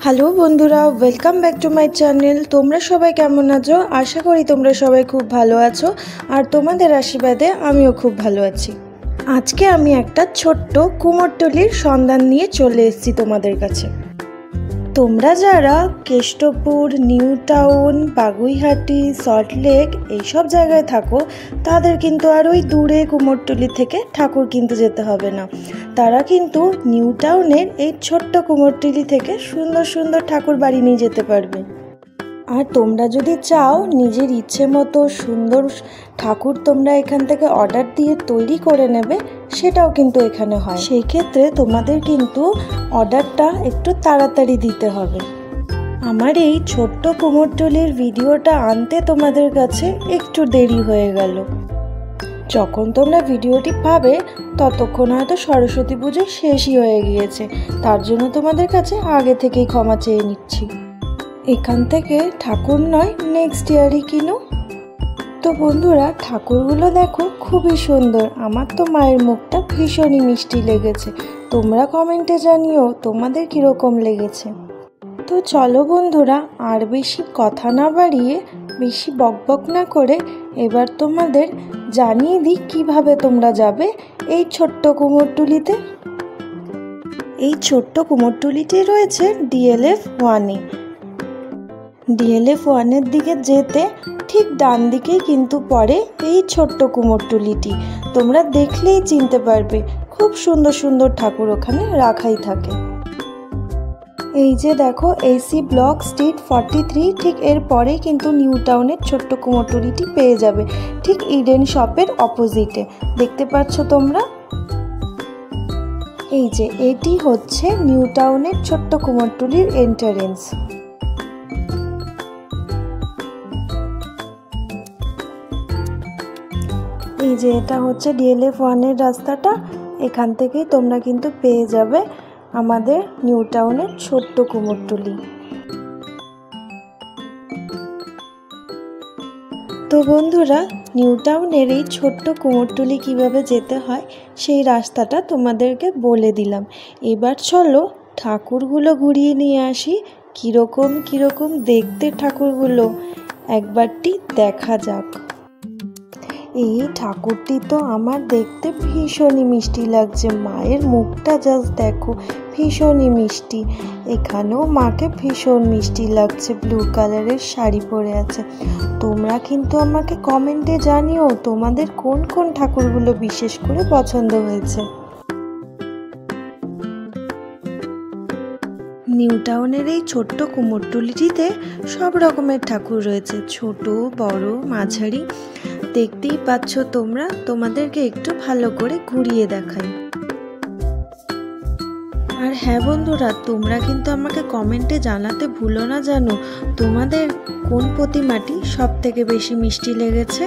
Hello বন্ধুরা, welcome back to my channel. তোমরা সবাই কেমন আছো? আশা করি তোমরা সবাই খুব ভালো আছো, আর তোমাদের আশীর্বাদে আমিও খুব ভালো আছি। আজকে আমি একটা ছোট্ট কুমোরটুলির সন্ধান নিয়ে চলে এসেছি তোমাদের কাছে। তোমরা যারা কেষ্টপুর, নিউ টাউন, বাগুইহাটি, সল্টলেক এইসব জায়গায় থাকো, তাদের কিন্তু আর ওই দূরে কুমোরটুলি থেকে ঠাকুর কিনতে যেতে হবে না। তারা কিন্তু নিউ টাউনের এই ছোট্ট কুমোরটুলি থেকে সুন্দর সুন্দর ঠাকুর বাড়ি নিয়ে যেতে পারবে। আর তোমরা যদি চাও নিজের ইচ্ছে মতো সুন্দর ঠাকুর তোমরা এখান থেকে অর্ডার দিয়ে তৈরি করে নেবে, সেটাও কিন্তু এখানে হয়। সেই ক্ষেত্রে তোমাদের কিন্তু অর্ডারটা একটু তাড়াতাড়ি দিতে হবে। আমার এই ছোট্ট কুমোরটুলির ভিডিওটা আনতে তোমাদের কাছে একটু দেরি হয়ে গেল। যখন তোমরা ভিডিওটি পাবে ততক্ষণ হয়তো সরস্বতী পুজো শেষই হয়ে গিয়েছে, তার জন্য তোমাদের কাছে আগে থেকেই ক্ষমা চেয়ে নিচ্ছি। এখান থেকে ঠাকুর নয় নেক্সট ইয়ারই কিনো। তো বন্ধুরা, ঠাকুরগুলো দেখো খুবই সুন্দর। আমার তো মায়ের মুখটা ভীষণই মিষ্টি লেগেছে। তোমরা কমেন্টে জানিও তোমাদের কীরকম লেগেছে। তো চলো বন্ধুরা, আর বেশি কথা না বাড়িয়ে, বেশি বকবক না করে এবার তোমাদের জানিয়ে দিই কিভাবে তোমরা যাবে এই ছোট্ট কুমোরটুলিতে। এই ছোট্ট কুমোরটুলিটি রয়েছে DLF 1-এ। DLF 1-এর দিকে যেতে ঠিক ডান দিকেই কিন্তু পড়ে এই ছোট্ট কুমোরটুলিটি। তোমরা দেখলেই চিনতে পারবে, খুব সুন্দর সুন্দর ঠাকুর ওখানে রাখাই থাকে। এই যে দেখো AC ব্লক স্ট্রিট 43, ঠিক এর পরেই কিন্তু নিউ টাউনের ছোট্ট কুমোরটুলিটি পেয়ে যাবে, ঠিক ইডেন শপের অপোজিটে। দেখতে পাচ্ছ তোমরা? এই যে এটি হচ্ছে নিউ টাউনের ছোট্ট কুমোরটুলির এন্ট্রান্স। এই যে এটা হচ্ছে DLF 1-এর রাস্তাটা। এখান থেকেই তোমরা কিন্তু পেয়ে যাবে আমাদের নিউ টাউনের ছোট্ট কুমোরটুলি। তো বন্ধুরা, নিউ টাউনের এই ছোট্ট কুমোরটুলি কিভাবে যেতে হয় সেই রাস্তাটা তোমাদেরকে বলে দিলাম। এবার চলো ঠাকুরগুলো ঘুরিয়ে নিয়ে আসি। কীরকম কীরকম দেখতে ঠাকুরগুলো একবারটি দেখা যাক। এই ঠাকুরটি তো আমার দেখতে ভীষণই মিষ্টি লাগছে। মায়ের মুখটা জাস্ট দেখো, ভীষণই মিষ্টি। এখানেও মাকে ভীষণ মিষ্টি লাগছে, ব্লু কালারের শাড়ি পরে আছে। তোমরা কিন্তু আমাকে কমেন্টে জানিও তোমাদের কোন কোন ঠাকুরগুলো বিশেষ করে পছন্দ হয়েছে। নিউ টাউনের এই ছোট্ট কুমোরটুলিটিতে সব রকমের ঠাকুর রয়েছে, ছোট, বড়, মাঝারি। দেখতেই পাচ্ছ তোমরা, তোমাদেরকে একটু ভালো করে ঘুরিয়ে দেখাই। আর হ্যাঁ বন্ধুরা, তোমরা কিন্তু আমাকে কমেন্টে জানাতে ভুলো না জানো তোমাদের কোন প্রতিমাটি সব থেকে বেশি মিষ্টি লেগেছে।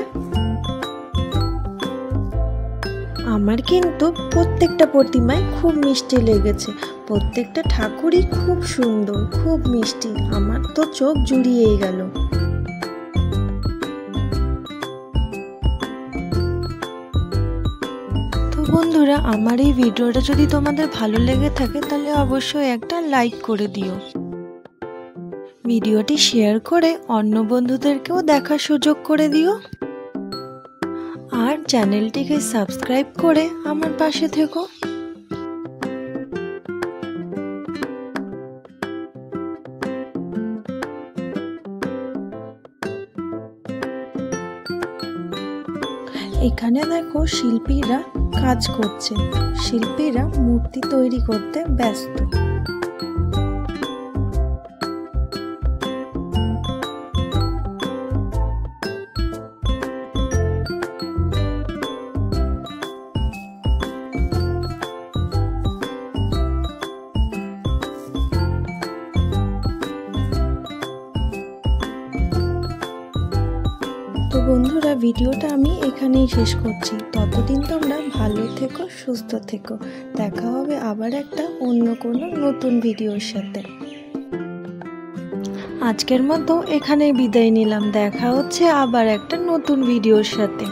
আমার কিন্তু প্রত্যেকটা প্রতিমায় খুব মিষ্টি লেগেছে। প্রত্যেকটা ঠাকুরই খুব সুন্দর, খুব মিষ্টি। আমার তো চোখ জুড়িয়েই গেল। তো বন্ধুরা, আমার এই ভিডিওটা যদি তোমাদের ভালো লেগে থাকে তাহলে অবশ্যই একটা লাইক করে দিও। ভিডিওটি শেয়ার করে অন্য বন্ধুদেরকেও দেখার সুযোগ করে দিও। আর চ্যানেলটিকে সাবস্ক্রাইব করে আমার পাশে থেকো। এখানে দেখো শিল্পীরা কাজ করছে, শিল্পীরা মূর্তি তৈরি করতে ব্যস্ত। তো বন্ধুরা, ভিডিওটা আমি এখানেই শেষ করছি। ততদিন তোমরা ভালো থেকো, সুস্থ থেকো। দেখা হবে আবার একটা অন্য কোনো নতুন ভিডিওর সাথে। আজকের মতো এখানেই বিদায় নিলাম। দেখা হচ্ছে আবার একটা নতুন ভিডিওর সাথে।